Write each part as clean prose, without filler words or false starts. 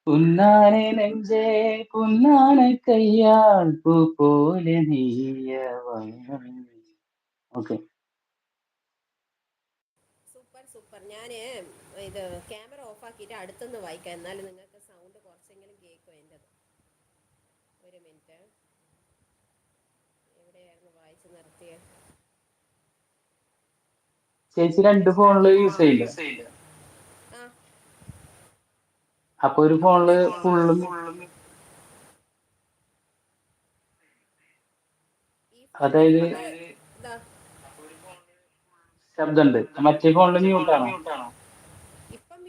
പുന്നാനെ നെഞ്ചേ പുന്നാന കയ്യാൽ പൂ പോലെ നീയവൾ. ഓക്കെ. Super super. ഞാൻ ഇത് ക്യാമറ ഓഫാക്കിയിട്ട് അടുത്തുനിന്ന് വായിക്കാം, എന്നാലും നിങ്ങൾക്ക് സൗണ്ട് കുറച്ചെങ്കിലും കേൾക്കും എൻ്റെത്. ഒരു മിനിറ്റ്. എവിടെയായിരുന്നു വായിച്ച് നിർത്തിയത്? ചേച്ചി രണ്ട് ഫോണില് യൂസ് ചെയ്യില്ല? ആ, അപ്പൊ ഒരു ഫോണില് ഫുള്ളും ഈ ഫോണിൽ അതായത് ഫുള്ള് ഇതാ. ശബ്ദമുണ്ട്, മറ്റേ ഫോണില് മ്യൂട്ടാണോ? ഇപ്പം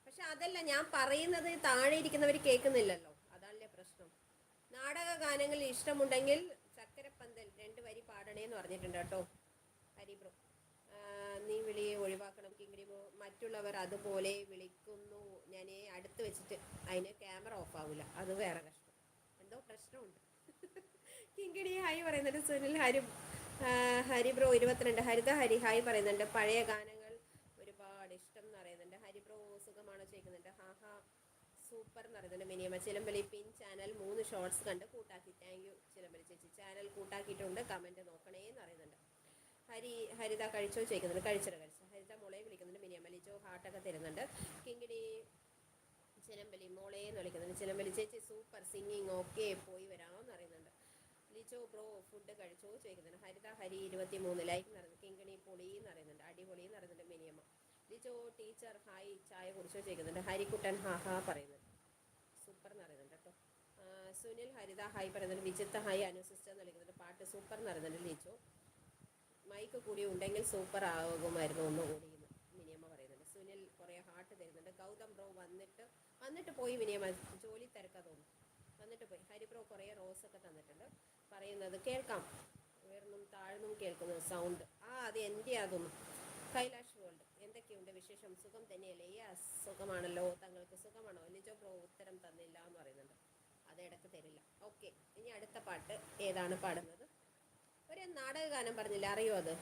പക്ഷെ അതല്ല ഞാൻ പറയുന്നത്, താഴെ ഇരിക്കുന്നവർ കേൾക്കുന്നില്ലല്ലോ, അതല്ലേ പ്രശ്നം. നാടക ഗാനങ്ങളിൽ ഇഷ്ടമുണ്ടെങ്കിൽ ചക്കരപ്പന്തൽ 2 വരി പാടണേന്ന് പറഞ്ഞിട്ടുണ്ട് കേട്ടോ ഹരിബ്രോ. നീ വിളിയെ ഒഴിവാക്കണം കിങ്ങിണിമോ, മറ്റുള്ളവർ അതുപോലെ വിളിക്കുന്നു. ഞാൻ അടുത്ത് വെച്ചിട്ട് അതിന് ക്യാമറ ഓഫ് ആവില്ല, അത് വേറെ കഷ്ടം. എന്തോ പ്രശ്നമുണ്ട്. കിങ്ങിണി ഹായ് പറയുന്നുണ്ട്. സുനിൽ ഹരിബ്രോ 22 ഹരിത ഹരി ഹായ് പറയുന്നുണ്ട്. പഴയ ഗാനങ്ങൾ ഒരുപാട് ഇഷ്ടം എന്ന് പറയുന്നുണ്ട്. ഹരിബ്രോ സുഖമാണോ ചോദിക്കുന്നുണ്ട്. ഹാ ഹാ സൂപ്പർ എന്ന് പറയുന്നുണ്ട്. മിനിയമ്മ ചിലമ്പലി പിൻ ചാനൽ 3 ഷോർട്സ് കണ്ട് കൂട്ടാക്കി. താങ്ക് യു ചിലമ്പലി ചേച്ചി, ചാനൽ കൂട്ടാക്കിയിട്ടുണ്ട്, കമൻറ്റ് നോക്കണേ എന്ന് പറയുന്നുണ്ട്. ഹരിത കഴിച്ചോ ചോദിക്കുന്നുണ്ട്. കഴിച്ച ഹരിത മോളെ വിളിക്കുന്നുണ്ട്. മിനിയമ്മ ലിജോ ഹാർട്ടൊക്കെ തരുന്നുണ്ട്. കിങ്ങിണി ചിലമ്പലി മോളെ എന്ന് വിളിക്കുന്നുണ്ട്. ചിലമ്പലി ചേച്ചി സൂപ്പർ സിംഗിങ്, ഓക്കെ പോയി വരാമെന്ന് പറയുന്നുണ്ട്. ലിജോ ബ്രോ ഫുഡ് കഴിച്ചോ ചോദിക്കുന്നുണ്ട്. ഹരിത ഹരി 23 ലൈക്ക് എന്ന് പറയുന്നത്. കിങ്ങിണി പൊളി എന്ന് പറയുന്നുണ്ട്. അടിപൊളി എന്ന് പറയുന്നുണ്ട് മിനിയമ്മ. ലിജോ ടീച്ചർ ഹായ് ചായ കുടിച്ചോ ചോദിക്കുന്നുണ്ട്. ഹരിക്കുട്ടൻ ഹാ ഹാ പറയുന്നുണ്ട്. സൂപ്പർ എന്ന് പറയുന്നുണ്ട് കേട്ടോ. സുനിൽ ഹരിത ഹായ് പറയുന്നുണ്ട്. വിജിത്ത ഹായ് അനു സിസ്റ്റർ എന്ന് വിളിക്കുന്നുണ്ട്. പാട്ട് സൂപ്പർ എന്ന് പറയുന്നുണ്ട് ലിജോ. മൈക്ക് കൂടി ഉണ്ടെങ്കിൽ സൂപ്പർ ആകുമായിരുന്നു ഒന്നുകൂടി എന്ന് മിനിയമ്മ പറയുന്നുണ്ട്. സുനിൽ കുറേ ഹാർട്ട് തരുന്നുണ്ട്. ഗൗതം ബ്രോ വന്നിട്ട് പോയി മിനിയമ്മ, ജോലി തിരക്കാ തോന്നുന്നു, വന്നിട്ട് പോയി. ഹരിബ്രോ കുറേ റോസ് ഒക്കെ തന്നിട്ടുണ്ട്. പറയുന്നത് കേൾക്കാം, ഉയർന്നും താഴ്ന്നും കേൾക്കുന്നത് സൗണ്ട്. അത് എൻ്റെ അതൊന്നും. കൈലാഷ് വേൾഡ് എന്തൊക്കെയുണ്ട് വിശേഷം, സുഖം തന്നെയല്ലേ? സുഖമാണല്ലോ, തങ്ങൾക്ക് സുഖമാണോ? ലിജോ ബ്രോ ഉത്തരം തന്നില്ല എന്ന് പറയുന്നുണ്ട്. അത് ഇടക്ക് തരില്ല. ഓക്കെ, ഇനി അടുത്ത പാട്ട് ഏതാണ് പാടുന്നത്? ഒരു നാടകഗാനം പറഞ്ഞില്ല, അറിയോ അത്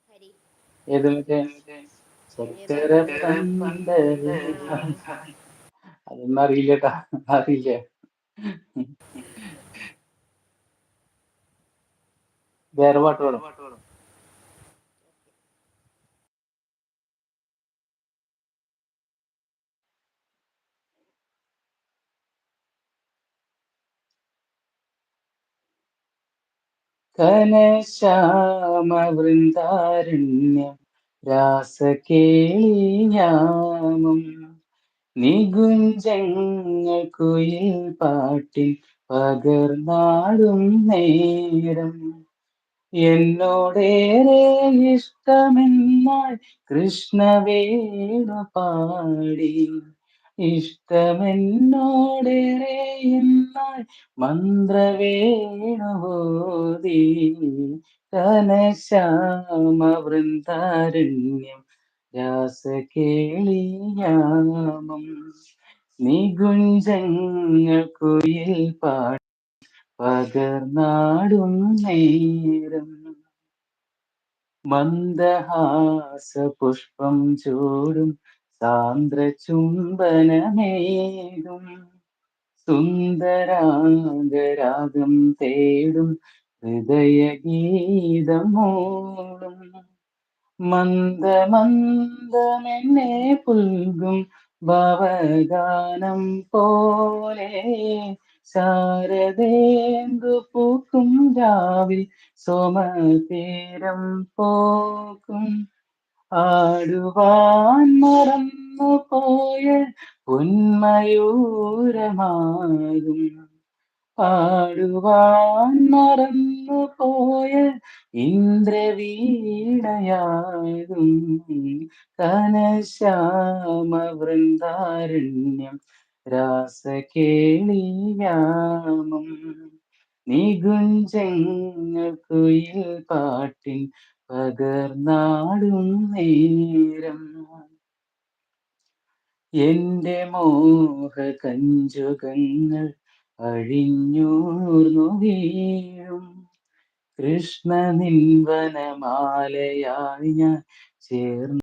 ഹരി? ഏത് മറ്റേ ഏതാ? ചക്കര പന്തല്? അതൊന്നും അറിയില്ലട്ടാ, അറിയില്ല. വേറെ പാട്ട് പാടും. ഘനശ്യാമവൃന്ദാരണ്യം രാസകേളി യാമം നികുഞ്ചങ്ങൾ കുയിൽ പാട്ടിൽ പകർന്നാടും നേരം എന്നോടേറെ ഇഷ്ടമെന്നാൽ കൃഷ്ണവേണു പാടി ഇഷ്ടമെന്നോടേറെ എന്നാൽ മന്ത്രവേണുബോധി ഘനശ്യാമവൃന്ദാരണ്യം രാസകേളിയാമം നികുഞ്ചങ്ങൾ കുയിൽ പാടി പകർന്നാടും നേരം മന്ദഹാസപുഷ്പം ചൂടും സാന്ദ്ര ചുംബനമേകും സുന്ദരാംഗരാഗം തേടും ഹൃദയഗീതം മൂളും മന്ദമന്ദമെന്നെ പുൽകും ഭവഗാനം പോലെ ശാരദേന്ദു പൂക്കും രാവിൽ സോമതീരം പോക്കും ആടുവാൻ മറന്നു പോയ പൊന്മയൂരമാകും പാടുവാൻ മറന്നു പോയ ഇന്ദ്രവീണയാകും ഘനശ്യാമവൃന്ദാരണ്യം രാസകേളിയാമം നികുഞ്ചങ്ങൾ കുയിൽ പാട്ടിൻ പകർന്നാടും നേരം എന്റെ മോഹ കഞ്ചുകങ്ങൾ അഴിഞ്ഞൂർന്നു വീഴും കൃഷ്ണ നിൻവനമാലയായി ഞാൻ ചേർന്നു